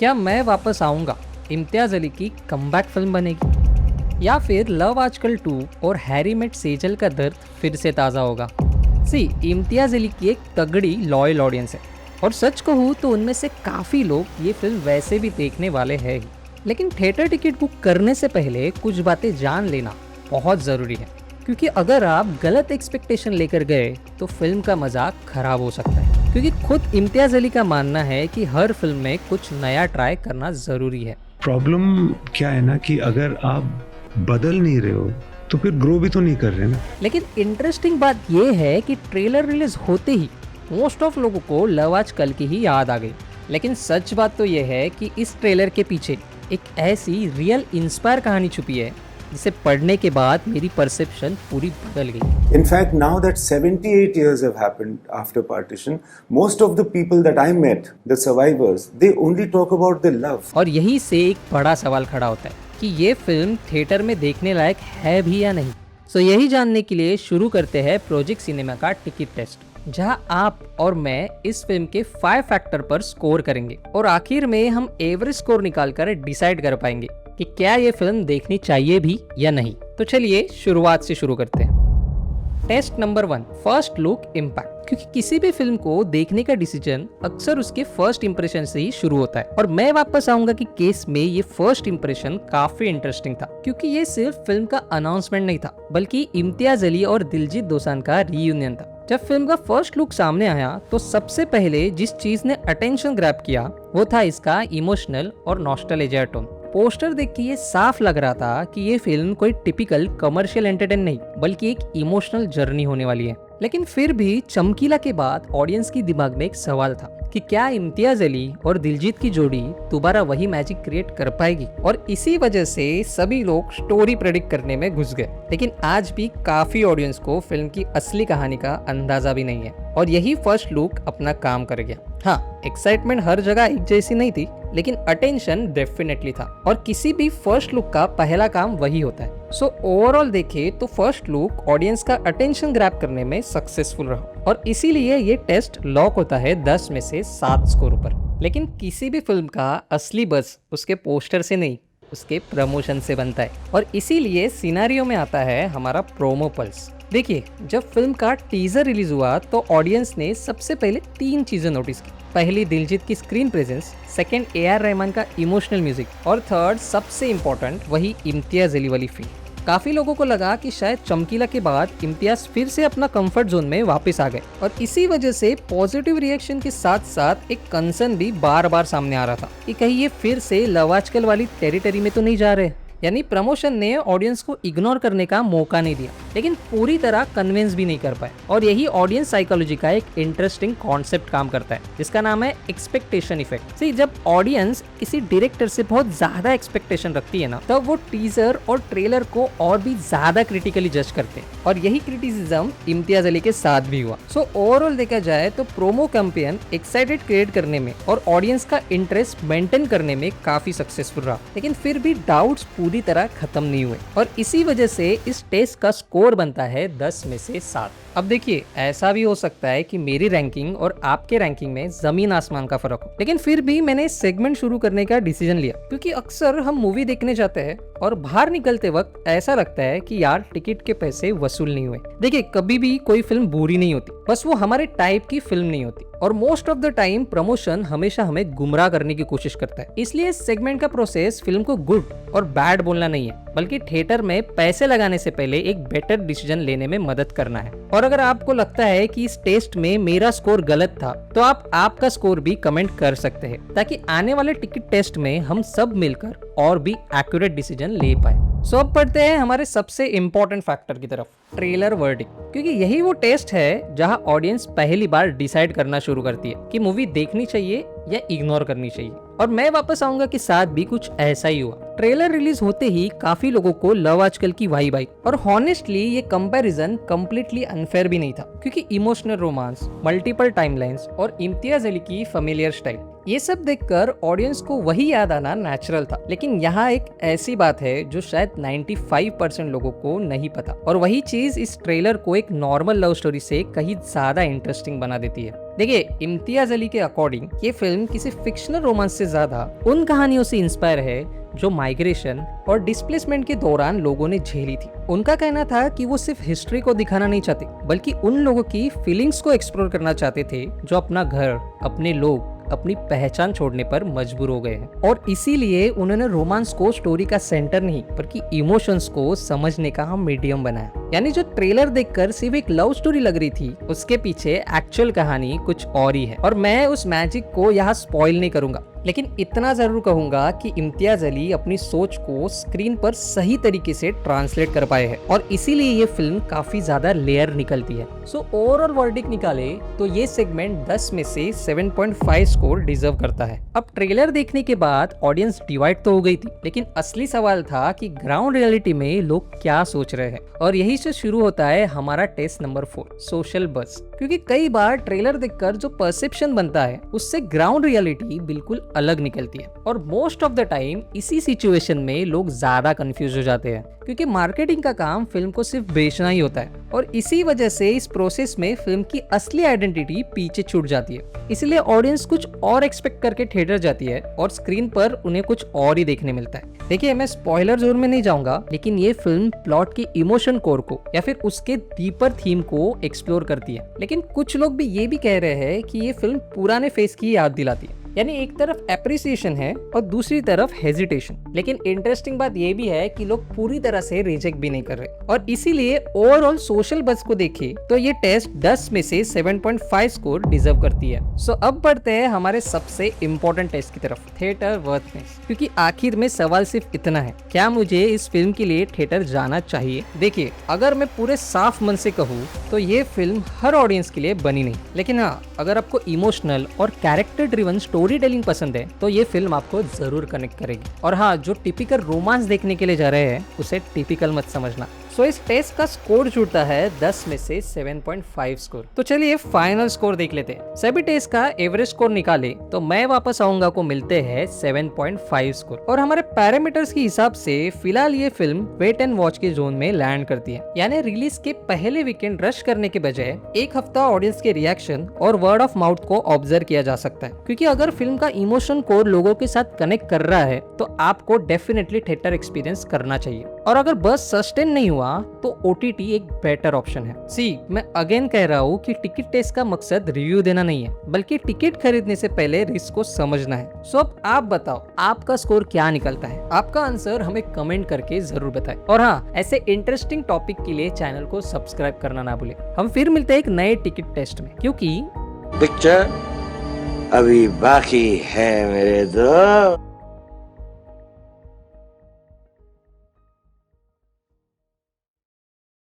क्या मैं वापस आऊंगा इम्तियाज अली की कमबैक फिल्म बनेगी, या फिर लव आजकल 2 और हैरी मेट सेजल का दर्द फिर से ताज़ा होगा। इम्तियाज अली की एक तगड़ी लॉयल ऑडियंस है और सच कहूँ तो उनमें से काफ़ी लोग ये फिल्म वैसे भी देखने वाले हैं ही। लेकिन थिएटर टिकट बुक करने से पहले कुछ बातें जान लेना बहुत ज़रूरी है, क्योंकि अगर आप गलत एक्सपेक्टेशन लेकर गए तो फिल्म का मजाक खराब हो सकता है। क्योंकि खुद इम्तियाज अली का मानना है कि हर फिल्म में कुछ नया ट्राई करना ज़रूरी है। प्रॉब्लम क्या है ना कि अगर आप बदल नहीं रहे हो तो फिर ग्रो भी तो नहीं कर रहे ना। लेकिन इंटरेस्टिंग बात यह है कि ट्रेलर रिलीज होते ही मोस्ट ऑफ लोगों को लव आजकल की ही याद आ गई। लेकिन सच बात तो यह है कि इस ट्रेलर के पीछे एक ऐसी रियल इंस्पायर कहानी छुपी है जिसे पढ़ने के बाद मेरी परसेप्शन पूरी बदल गई। In fact, now that 78 years have happened after partition, most of the people that I met, the survivors, they only talk about their love. और यही से एक बड़ा सवाल खड़ा होता है कि ये फिल्म थिएटर में देखने लायक है भी या नहीं। यही जानने के लिए शुरू करते हैं प्रोजेक्ट सिनेमा का टिकट टेस्ट, जहां आप और मैं इस फिल्म के 5 फैक्टर पर स्कोर करेंगे और आखिर में हम एवरेज स्कोर निकालकर डिसाइड कर पाएंगे कि क्या ये फिल्म देखनी चाहिए भी या नहीं। तो चलिए शुरुआत से शुरू करते हैं। Test number 1, first look impact. क्योंकि किसी भी फिल्म को देखने का डिसीजन अक्सर उसके फर्स्ट इंप्रेशन से ही शुरू होता है, और मैं वापस आऊंगा कि केस में ये फर्स्ट इंप्रेशन काफी इंटरेस्टिंग था, क्योंकि ये सिर्फ फिल्म का अनाउंसमेंट नहीं था बल्कि इम्तियाज अली और दिलजीत दोसांझ का रीयूनियन था। जब फिल्म का फर्स्ट लुक सामने आया तो सबसे पहले जिस चीज ने अटेंशन ग्रैब किया वो था इसका इमोशनल और नॉस्टैल्जिया टोन। पोस्टर देख के ये साफ लग रहा था कि ये फिल्म कोई टिपिकल कमर्शियल एंटरटेन नहीं बल्कि एक इमोशनल जर्नी होने वाली है। लेकिन फिर भी चमकीला के बाद ऑडियंस की दिमाग में एक सवाल था कि क्या इम्तियाज अली और दिलजीत की जोड़ी दोबारा वही मैजिक क्रिएट कर पाएगी, और इसी वजह से सभी लोग स्टोरी प्रेडिक्ट करने में घुस गए। लेकिन आज भी काफी ऑडियंस को फिल्म की असली कहानी का अंदाजा भी नहीं है, और यही फर्स्ट लुक अपना काम कर गया। हाँ, एक्साइटमेंट हर जगह एक जैसी नहीं थी, लेकिन अटेंशन डेफिनेटली था, और किसी भी फर्स्ट लुक का पहला काम वही होता है। ओवरऑल देखे तो फर्स्ट लुक ऑडियंस का अटेंशन ग्रैब करने में सक्सेसफुल रहा, और इसीलिए ये टेस्ट लॉक होता है 10 में से 7 स्कोर पर। लेकिन किसी भी फिल्म का असली बज़ उसके पोस्टर से नहीं, उसके प्रमोशन से बनता है, और इसीलिए सिनेरियो में आता है हमारा प्रोमो पल्स। देखिए, जब फिल्म का टीजर रिलीज हुआ तो ऑडियंस ने सबसे पहले 3 चीजें नोटिस की। पहली दिलजीत की screen presence, second AR Rahman का इमोशनल म्यूजिक, और थर्ड सबसे इम्पोर्टेंट वही इम्तियाज अली वाली फील। काफी लोगों को लगा कि शायद चमकीला के बाद इम्तियाज फिर से अपना कंफर्ट जोन में वापस आ गए, और इसी वजह से पॉजिटिव रिएक्शन के साथ साथ एक कंसर्न भी बार बार सामने आ रहा था कि कहीं ये फिर से लव आजकल वाली टेरिटरी में तो नहीं जा रहे। यानी प्रमोशन ने ऑडियंस को इग्नोर करने का मौका नहीं दिया, लेकिन पूरी तरह कन्विंस भी नहीं कर पाए। और यही ऑडियंस साइकोलॉजी का एक इंटरेस्टिंग कॉन्सेप्ट काम करता है, जिसका नाम है एक्सपेक्टेशन इफेक्ट। जब ऑडियंस किसी डायरेक्टर से बहुत ज्यादा एक्सपेक्टेशन रखती है ना, तब वो टीजर और ट्रेलर को और भी ज्यादा क्रिटिकली जज करते हैं, और यही क्रिटिसिज्म इम्तियाज अली के साथ भी हुआ। ओवरऑल देखा जाए तो प्रोमो कैंपेन एक्साइटेड क्रिएट करने में और ऑडियंस का इंटरेस्ट मेंटेन करने में काफी सक्सेसफुल रहा, लेकिन फिर भी डाउट्स पूरी तरह खत्म नहीं हुए, और इसी वजह से इस टेस्ट का स्कोर बनता है 10 में से 7। अब देखिए, ऐसा भी हो सकता है कि मेरी रैंकिंग और आपके रैंकिंग में जमीन आसमान का फर्क हो, लेकिन फिर भी मैंने इस सेगमेंट शुरू करने का डिसीजन लिया, क्योंकि अक्सर हम मूवी देखने जाते हैं और बाहर निकलते वक्त ऐसा लगता है कि यार टिकट के पैसे वसूल नहीं हुए। देखिए, कभी भी कोई फिल्म बुरी नहीं होती, बस वो हमारे टाइप की फिल्म नहीं होती, और most of the time promotion हमेशा हमें गुमराह करने की कोशिश करता है। इसलिए इस सेगमेंट का प्रोसेस फिल्म को गुड और बैड बोलना नहीं है, बल्कि थिएटर में पैसे लगाने से पहले एक बेटर डिसीजन लेने में मदद करना है। और अगर आपको लगता है कि इस टेस्ट में मेरा स्कोर गलत था, तो आप आपका स्कोर भी कमेंट कर सकते हैं, ताकि आने वाले टिकट टेस्ट में हम सब मिलकर और भी एक्यूरेट डिसीजन ले पाए। अब पढ़ते हैं हमारे सबसे इम्पोर्टेंट फैक्टर की तरफ, ट्रेलर वर्डिक्ट। क्योंकि यही वो टेस्ट है जहां ऑडियंस पहली बार डिसाइड करना शुरू करती है कि मूवी देखनी चाहिए या इग्नोर करनी चाहिए। और मैं वापस आऊंगा कि साथ भी कुछ ऐसा ही हुआ। ट्रेलर रिलीज होते ही काफी लोगों को लव आजकल की वाइब आई, और हॉनेस्टली ये कंपैरिजन कंप्लीटली अनफेयर भी नहीं था, क्योंकि इमोशनल रोमांस, मल्टीपल टाइमलाइंस और इम्तियाज अली की फेमिलियर स्टाइल, ये सब देखकर ऑडियंस को वही याद आना नेचुरल था। लेकिन यहाँ एक ऐसी बात है जो शायद 95% लोगों को नहीं पता, और वही चीज इस ट्रेलर को एक नॉर्मल लव स्टोरी से कहीं ज्यादा इंटरेस्टिंग बना देती है। देखिए, इम्तियाज अली के अकॉर्डिंग ये फिल्म किसी फिक्शनल रोमांस से ज्यादा उन कहानियों से इंस्पायर है जो माइग्रेशन और डिस्प्लेसमेंट के दौरान लोगों ने झेली थी। उनका कहना था कि वो सिर्फ हिस्ट्री को दिखाना नहीं चाहते, बल्कि उन लोगों की फीलिंग्स को एक्सप्लोर करना चाहते थे जो अपना घर, अपने लोग, अपनी पहचान छोड़ने पर मजबूर हो गए हैं। और इसीलिए उन्होंने रोमांस को स्टोरी का सेंटर नहीं बल्कि इमोशंस को समझने का मीडियम बनाया। यानी जो ट्रेलर देखकर सिर्फ एक लव स्टोरी लग रही थी, उसके पीछे एक्चुअल कहानी कुछ और ही है। और मैं उस मैजिक को यहाँ स्पॉइल नहीं करूंगा, लेकिन इतना जरूर कहूंगा कि इम्तियाज अली अपनी सोच को स्क्रीन पर सही तरीके से ट्रांसलेट कर पाए हैं और इसीलिए ये फिल्म काफी ज्यादा लेयर निकलती है। सो ओवरऑल वर्डिक्ट निकाले तो ये सेगमेंट 10 में से 7.5 स्कोर डिजर्व करता है। अब ट्रेलर देखने के बाद ऑडियंस डिवाइड तो हो गई थी, लेकिन असली सवाल था कि ग्राउंड रियलिटी में लोग क्या सोच रहे हैं। और यही से शुरू होता है हमारा टेस्ट नंबर 4, सोशल बज़। क्योंकि कई बार ट्रेलर देखकर जो परसेप्शन बनता है उससे ग्राउंड रियलिटी बिल्कुल अलग निकलती है। और मोस्ट ऑफ द टाइम इसी सिचुएशन में लोग ज्यादा कंफ्यूज हो जाते हैं, क्योंकि मार्केटिंग का काम फिल्म को सिर्फ बेचना ही होता है और इसी वजह से इस प्रोसेस में फिल्म की असली आइडेंटिटी पीछे छूट जाती है। इसलिए ऑडियंस कुछ और एक्सपेक्ट करके थिएटर जाती है और स्क्रीन पर उन्हें कुछ और ही देखने मिलता है। देखिए, मैं स्पॉइलर जोन में नहीं जाऊंगा, लेकिन ये फिल्म प्लॉट की इमोशन कोर को या फिर उसके डीपर थीम को एक्सप्लोर करती है। लेकिन कुछ लोग भी ये भी कह रहे हैं कि ये फिल्म पुराने फेस की याद दिलाती है। यानी एक तरफ एप्रिसिएशन है और दूसरी तरफ हेजिटेशन। लेकिन इंटरेस्टिंग बात यह भी है कि लोग पूरी तरह से रिजेक्ट भी नहीं कर रहे और इसीलिए ओवरऑल सोशल बज़ को देखें तो ये टेस्ट 10 में से 7.5 स्कोर डिजर्व करती है। सो अब बढ़ते हैं हमारे सबसे इम्पोर्टेंट टेस्ट की तरफ, थिएटर वर्थनेस। क्योंकि आखिर में सवाल सिर्फ इतना है, क्या मुझे इस फिल्म के लिए थिएटर जाना चाहिए? देखिए, अगर मैं पूरे साफ मन से कहूँ तो ये फिल्म हर ऑडियंस के लिए बनी नहीं, लेकिन हाँ, अगर आपको इमोशनल और कैरेक्टर ड्रिवन स्टोरी टेलिंग पसंद है तो ये फिल्म आपको जरूर कनेक्ट करेगी। और हाँ, जो टिपिकल रोमांस देखने के लिए जा रहे हैं उसे टिपिकल मत समझना। सो इस टेस्ट का स्कोर जुड़ता है 10 में से 7.5 स्कोर। तो चलिए फाइनल स्कोर देख लेते हैं। सभी टेस्ट का एवरेज स्कोर निकाले तो मैं वापस आऊंगा को मिलते हैं 7.5 स्कोर। और हमारे पैरामीटर्स के हिसाब से फिलहाल ये फिल्म वेट एंड वॉच के जोन में लैंड करती है। यानी रिलीज के पहले वीकेंड रश करने के बजाय एक हफ्ता ऑडियंस के रिएक्शन और वर्ड ऑफ माउथ को ऑब्जर्व किया जा सकता है। क्योंकि अगर फिल्म का इमोशन कोर लोगों के साथ कनेक्ट कर रहा है तो आपको डेफिनेटली थिएटर एक्सपीरियंस करना चाहिए। और अगर बस सस्टेन नहीं हुआ तो OTT एक बेटर ऑप्शन है। मैं अगेन कह रहा हूँ कि टिकट टेस्ट का मकसद रिव्यू देना नहीं है, बल्कि टिकट खरीदने से पहले रिस्क को समझना है। सो अब आप बताओ, आपका स्कोर क्या निकलता है? आपका आंसर हमें कमेंट करके जरूर बताएं। और हाँ, ऐसे इंटरेस्टिंग टॉपिक के लिए चैनल को सब्सक्राइब करना ना भूलें। हम फिर मिलते हैं एक नए टिकट टेस्ट में, क्योंकि पिक्चर अभी बाकी है मेरे दोस्त।